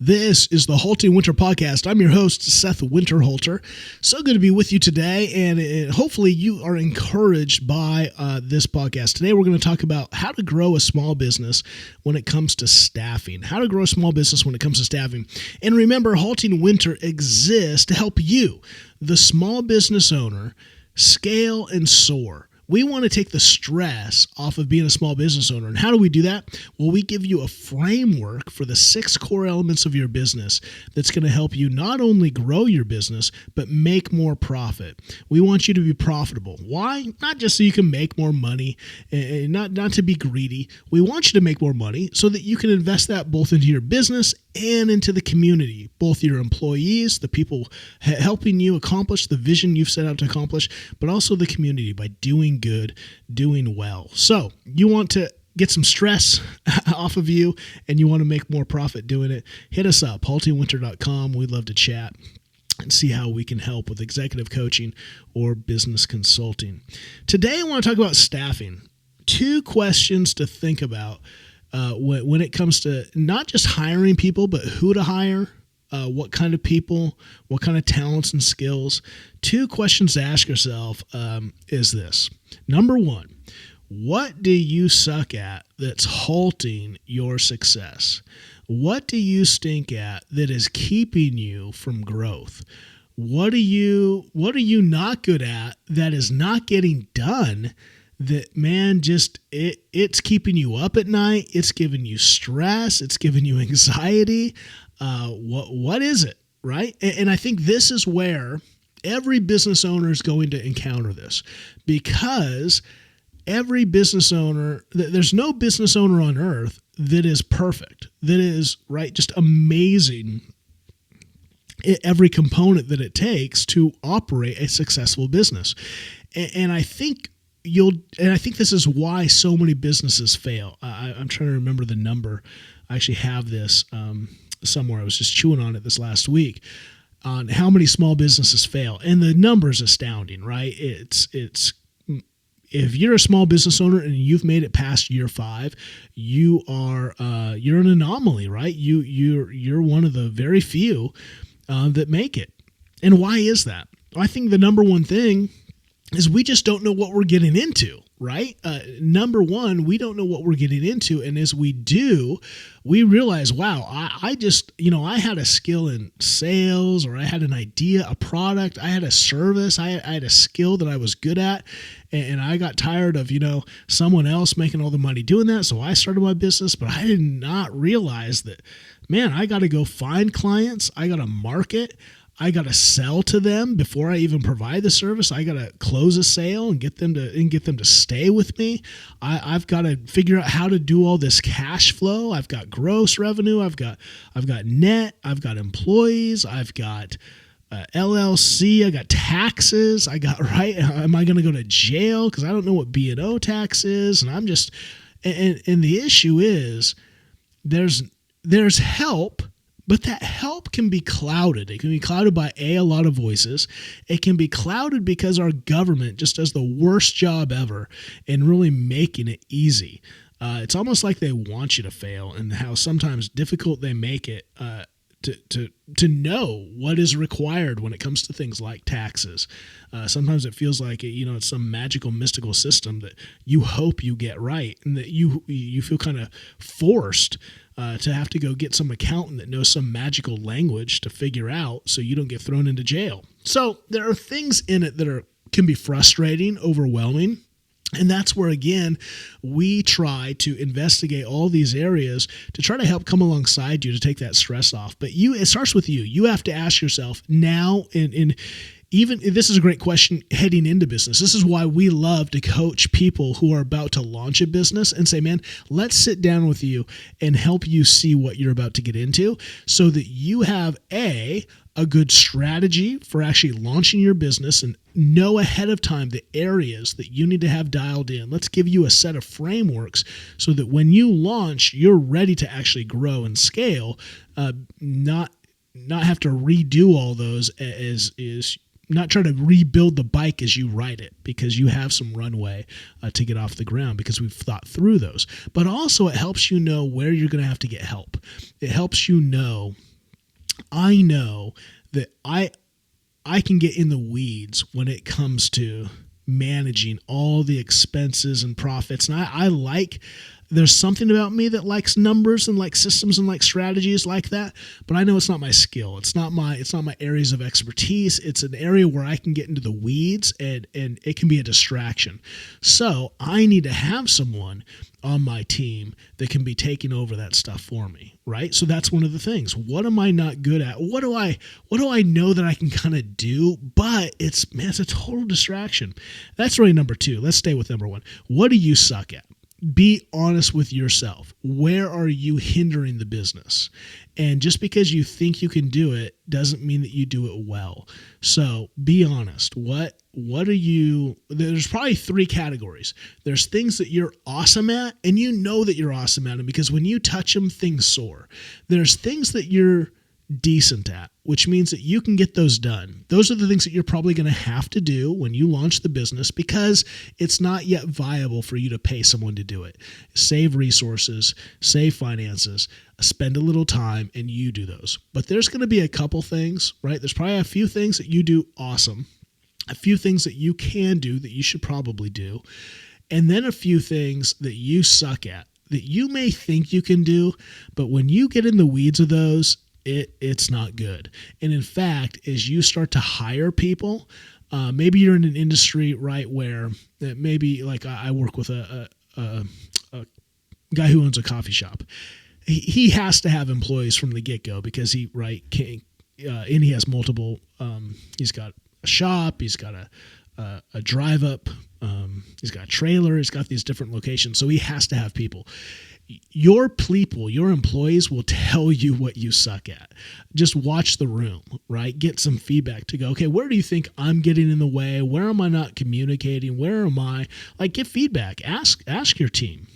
This is the HaltingWinter podcast. I'm your host, Seth Winterhalter. So good to be with you today, and hopefully you are encouraged by this podcast. Today we're going to talk about how to grow a small business when it comes to staffing. How to grow a small business when it comes to staffing. And remember, HaltingWinter exists to help you, the small business owner, scale and soar. We want to take the stress off of being a small business owner. And how do we do that? Well, we give you a framework for the 6 core elements of your business that's going to help you not only grow your business, but make more profit. We want you to be profitable. Why? Not just so you can make more money, and not to be greedy. We want you to make more money so that you can invest that both into your business and into the community, both your employees, the people helping you accomplish the vision you've set out to accomplish, but also the community by doing good, doing well. So you want to get some stress off of you and you want to make more profit doing it, hit us up, HaltingWinter.com. We'd love to chat and see how we can help with executive coaching or business consulting. Today I want to talk about staffing. 2 questions to think about when it comes to not just hiring people, but who to hire, what kind of people, what kind of talents and skills. 2 questions to ask yourself is this. Number 1, what do you suck at that's halting your success? What do you stink at that is keeping you from growth? What are you not good at that is not getting done? That, man, just it's keeping you up at night. It's giving you stress. It's giving you anxiety. What is it, right? And I think this is where every business owner is going to encounter this, because every business owner, there's no business owner on earth that is perfect, that is, right, just amazing every component that it takes to operate a successful business. And I think this is why so many businesses fail. I'm trying to remember the number. I actually have this somewhere. I was just chewing on it this last week on how many small businesses fail. And the number is astounding, right? It's if you're a small business owner and you've made it past year 5, you're an anomaly, right? You're one of the very few that make it. And why is that? I think the number one thing is we just don't know what we're getting into, right? Number 1, we don't know what we're getting into. And as we do, we realize, wow, I had a skill in sales, or I had an idea, a product, I had a service, I had a skill that I was good at. And I got tired of, someone else making all the money doing that. So I started my business, but I did not realize that, man, I got to go find clients. I got to market. I got to sell to them before I even provide the service. I got to close a sale and get them to stay with me. I've got to figure out how to do all this cash flow. I've got gross revenue. I've got net. I've got employees. I've got LLC. I got taxes. Am I going to go to jail because I don't know what B&O tax is? And and the issue is there's help. But that help can be clouded. It can be clouded by a lot of voices. It can be clouded because our government just does the worst job ever in really making it easy. It's almost like they want you to fail, and how sometimes difficult they make it to know what is required when it comes to things like taxes. Sometimes it feels like it's some magical, mystical system that you hope you get right, and that you feel kind of forced to have to go get some accountant that knows some magical language to figure out so you don't get thrown into jail. So there are things in it that can be frustrating, overwhelming. And that's where, again, we try to investigate all these areas to try to help come alongside you to take that stress off. But it starts with you. You have to ask yourself now, even this is a great question heading into business. This is why we love to coach people who are about to launch a business and say, man, let's sit down with you and help you see what you're about to get into so that you have a good strategy for actually launching your business and know ahead of time the areas that you need to have dialed in. Let's give you a set of frameworks so that when you launch, you're ready to actually grow and scale, not have to redo all those is not try to rebuild the bike as you ride it, because you have some runway to get off the ground, because we've thought through those. But also it helps you know where you're going to have to get help. It helps you know I know that I can get in the weeds when it comes to managing all the expenses and profits. And there's something about me that likes numbers and like systems and like strategies like that, but I know it's not my skill. It's not my areas of expertise. It's an area where I can get into the weeds and it can be a distraction. So I need to have someone on my team that can be taking over that stuff for me, right? So that's one of the things. What am I not good at? What do I know that I can kind of do, but it's a total distraction. That's really number 2. Let's stay with number 1. What do you suck at? Be honest with yourself. Where are you hindering the business? And just because you think you can do it doesn't mean that you do it well. So be honest. What are you? There's probably 3 categories. There's things that you're awesome at, and you know that you're awesome at them because when you touch them, things soar. There's things that you're decent at, which means that you can get those done. Those are the things that you're probably going to have to do when you launch the business because it's not yet viable for you to pay someone to do it. Save resources, save finances, spend a little time, and you do those. But there's going to be a couple things, right? There's probably a few things that you do awesome, a few things that you can do that you should probably do, and then a few things that you suck at that you may think you can do, but when you get in the weeds of those, it's not good. And in fact, as you start to hire people, maybe you're in an industry, right, where maybe like I work with a guy who owns a coffee shop. He has to have employees from the get-go because he has multiple, he's got a shop, he's got a drive up, he's got a trailer, he's got these different locations. So he has to have people. Your people, your employees will tell you what you suck at. Just watch the room, right? Get some feedback to go, okay, where do you think I'm getting in the way? Where am I not communicating? Where am I? Like, get feedback. Ask your team,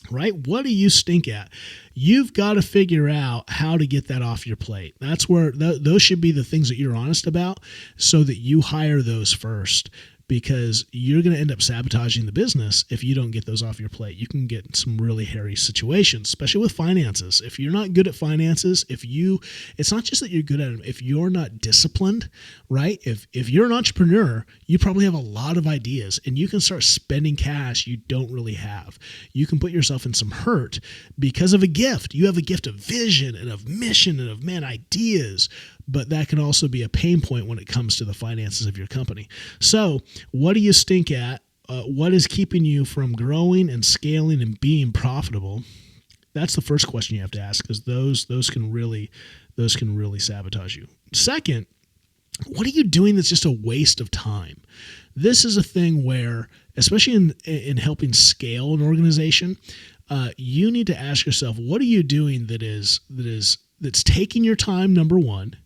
right? What do you stink at? You've got to figure out how to get that off your plate. That's where those should be the things that you're honest about so that you hire those first. Because you're going to end up sabotaging the business if you don't get those off your plate. You can get in some really hairy situations, especially with finances. If you're not good at finances, it's not just that you're good at them. If you're not disciplined, right? If you're an entrepreneur, you probably have a lot of ideas and you can start spending cash you don't really have. You can put yourself in some hurt because of a gift. You have a gift of vision and of mission and of ideas. But that can also be a pain point when it comes to the finances of your company. So what do you stink at? What is keeping you from growing and scaling and being profitable? That's the first question you have to ask because those can really sabotage you. Second, what are you doing that's just a waste of time? This is a thing where, especially in helping scale an organization, you need to ask yourself, what are you doing that's taking your time, number 1.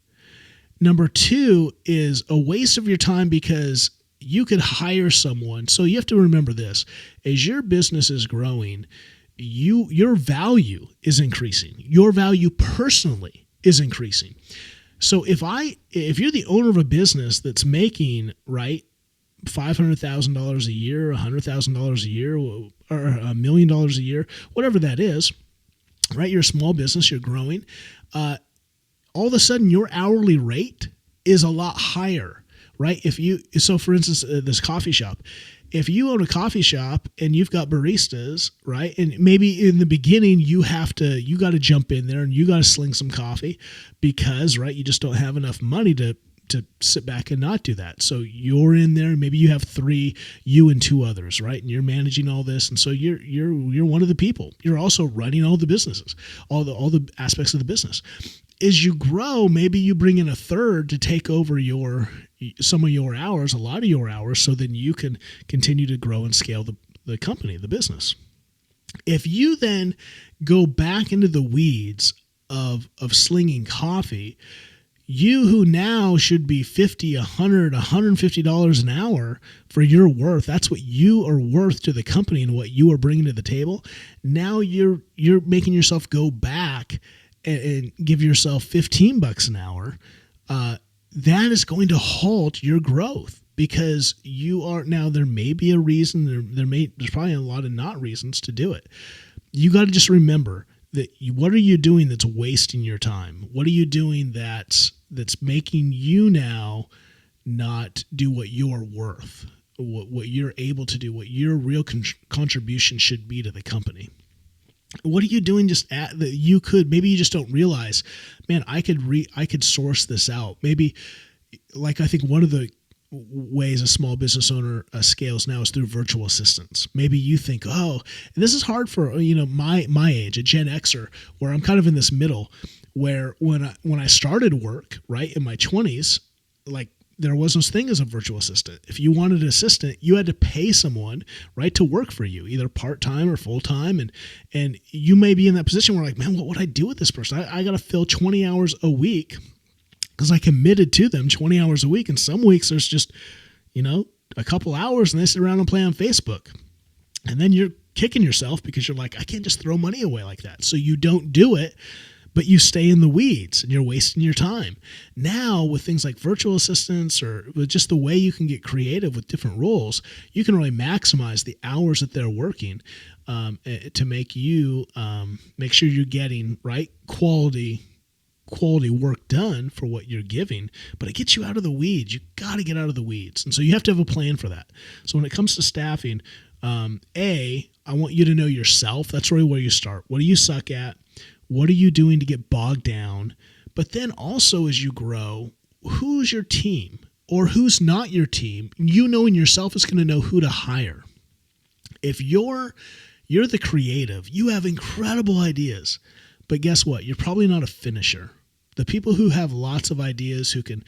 Number 2 is a waste of your time because you could hire someone. So you have to remember this. As your business is growing, your value is increasing. Your value personally is increasing. So if you're the owner of a business that's making, right, $500,000 a year, $100,000 a year, or $1 million a year, whatever that is, right? You're a small business, you're growing. All of a sudden your hourly rate is a lot higher, right? So for instance, this coffee shop, if you own a coffee shop and you've got baristas, right? And maybe in the beginning you got to jump in there and you got to sling some coffee because, right, you just don't have enough money to sit back and not do that. So you're in there, maybe you have 3, you and 2 others, right? And you're managing all this. And so you're one of the people. You're also running all the businesses, all the aspects of the business. As you grow, maybe you bring in a third to take over some of your hours, a lot of your hours, so then you can continue to grow and scale the company, the business. If you then go back into the weeds of slinging coffee, you who now should be $50, $100, $150 an hour for your worth, that's what you are worth to the company and what you are bringing to the table. Now you're making yourself go back and give yourself $15 an hour. That is going to halt your growth because there may be a reason, there's probably a lot of not reasons to do it. You got to just remember what are you doing that's wasting your time? What are you doing that's making you now not do what you're worth, what you're able to do, what your real contribution should be to the company? What are you doing just that you could, maybe you just don't realize, man, I could source this out. Maybe, like, I think one of the ways a small business owner scales now is through virtual assistants. Maybe you think, oh, and this is hard for, my age, a Gen Xer, where I'm kind of in this middle, where when I started work, right, in my 20s, like, there was no such thing as a virtual assistant. If you wanted an assistant, you had to pay someone, right, to work for you, either part-time or full-time. And you may be in that position where, like, man, what would I do with this person? I got to fill 20 hours a week because I committed to them 20 hours a week. And some weeks there's just, a couple hours and they sit around and play on Facebook. And then you're kicking yourself because you're like, I can't just throw money away like that. So you don't do it, but you stay in the weeds and you're wasting your time. Now, with things like virtual assistants or with just the way you can get creative with different roles, you can really maximize the hours that they're working to make sure you're getting quality work done for what you're giving, but it gets you out of the weeds. You got to get out of the weeds. And so you have to have a plan for that. So when it comes to staffing, I want you to know yourself. That's really where you start. What do you suck at? What are you doing to get bogged down? But then also, as you grow, who's your team or who's not your team? You knowing yourself is going to know who to hire. If you're the creative, you have incredible ideas, but guess what? You're probably not a finisher. The people who have lots of ideas, who can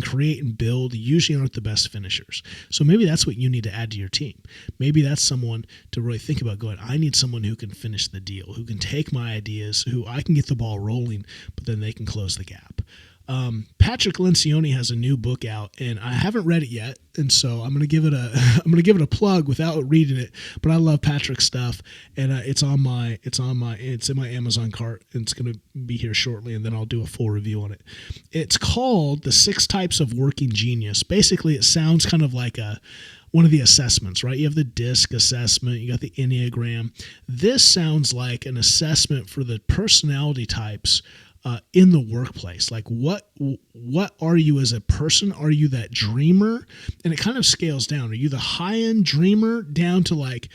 create and build, usually aren't the best finishers. So maybe that's what you need to add to your team. Maybe that's someone to really think about going, I need someone who can finish the deal, who can take my ideas, who I can get the ball rolling, but then they can close the gap. Patrick Lencioni has a new book out, and I haven't read it yet, and so I'm gonna give it a plug without reading it. But I love Patrick's stuff, and it's in my Amazon cart, and it's gonna be here shortly, and then I'll do a full review on it. It's called The 6 Types of Working Genius. Basically, it sounds kind of like one of the assessments, right? You have the DISC assessment, you got the Enneagram. This sounds like an assessment for the personality types in the workplace. Like, what are you as a person? Are you that dreamer? And it kind of scales down. Are you the high-end dreamer down to like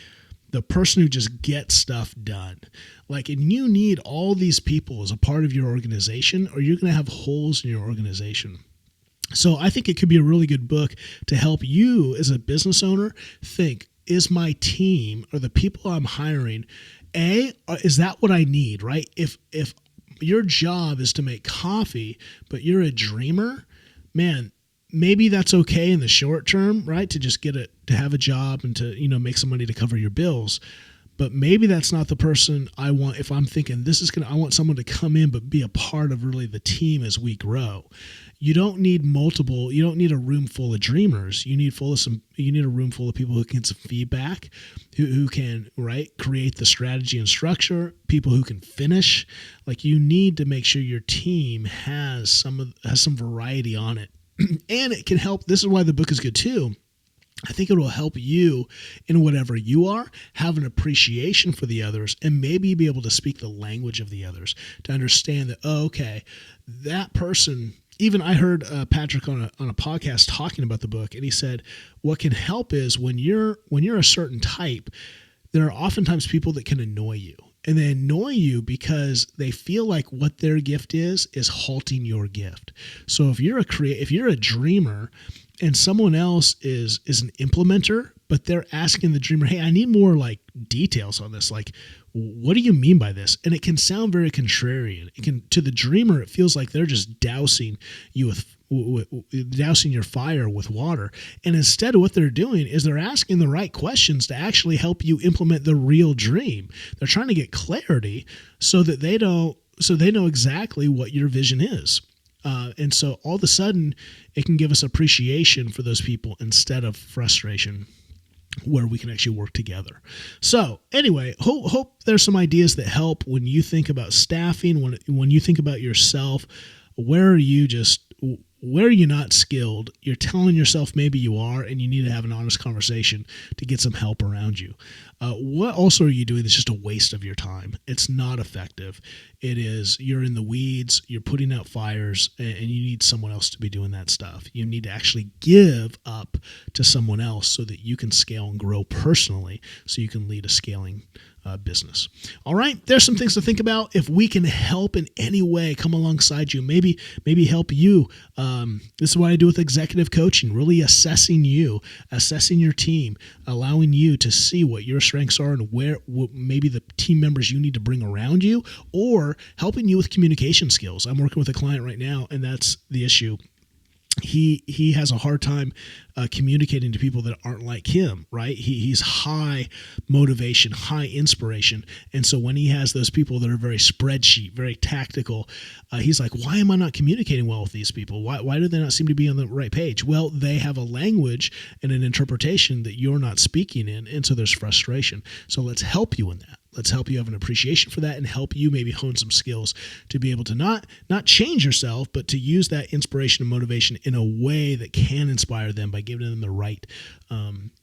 the person who just gets stuff done? Like, and you need all these people as a part of your organization, or you're going to have holes in your organization. So I think it could be a really good book to help you as a business owner think, is my team or the people I'm hiring, is that what I need, right? If your job is to make coffee, but you're a dreamer, man, maybe that's okay in the short term, right? To just to have a job and to, make some money to cover your bills. But maybe that's not the person I want. If I'm thinking I want someone to come in, but be a part of really the team as we grow. You don't need a room full of dreamers. You need a room full of people who can get some feedback, who can, right, create the strategy and structure, people who can finish. Like, you need to make sure your team has some variety on it. And it can help. This is why the book is good too. I think it will help you in whatever you are, have an appreciation for the others, and maybe be able to speak the language of the others to understand that, okay, that person. Even I heard Patrick on a podcast talking about the book, and he said what can help is when you're a certain type, there are oftentimes people that can annoy you. And they annoy you because they feel like what their gift is halting your gift. So if you're a dreamer and someone else is an implementer, but they're asking the dreamer, hey, I need more like details on this. Like, what do you mean by this? And it can sound very contrarian. To the dreamer, it feels like they're just dousing you dousing your fire with water. And instead of what they're doing is they're asking the right questions to actually help you implement the real dream. They're trying to get clarity so they know exactly what your vision is. And so all of a sudden it can give us appreciation for those people instead of frustration, where we can actually work together. So anyway, hope there's some ideas that help when you think about staffing, when you think about yourself. Where are you where you're not skilled, you're telling yourself maybe you are, and you need to have an honest conversation to get some help around you. What also are you doing that's just a waste of your time? It's not effective. It is, you're in the weeds, you're putting out fires, and you need someone else to be doing that stuff. You need to actually give up to someone else so that you can scale and grow personally, so you can lead a scaling business. All right, there's some things to think about. If we can help in any way, come alongside you, maybe help you. This is what I do with executive coaching, really assessing you, assessing your team, allowing you to see what your strengths are and what maybe the team members you need to bring around you, or helping you with communication skills. I'm working with a client right now, and that's the issue. He has a hard time communicating to people that aren't like him, right? He's high motivation, high inspiration. And so when he has those people that are very spreadsheet, very tactical, he's like, why am I not communicating well with these people? Why do they not seem to be on the right page? Well, they have a language and an interpretation that you're not speaking in. And so there's frustration. So let's help you in that. Let's help you have an appreciation for that and help you maybe hone some skills to be able to not change yourself, but to use that inspiration and motivation in a way that can inspire them by giving them the right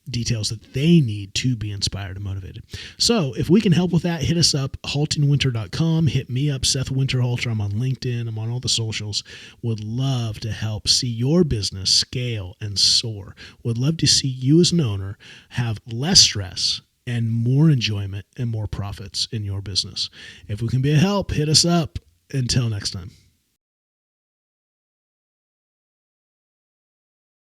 details that they need to be inspired and motivated. So if we can help with that, hit us up, HaltingWinter.com. Hit me up, Seth Winterhalter. I'm on LinkedIn. I'm on all the socials. Would love to help see your business scale and soar. Would love to see you as an owner have less stress and more enjoyment and more profits in your business. If we can be a help, hit us up. Until next time.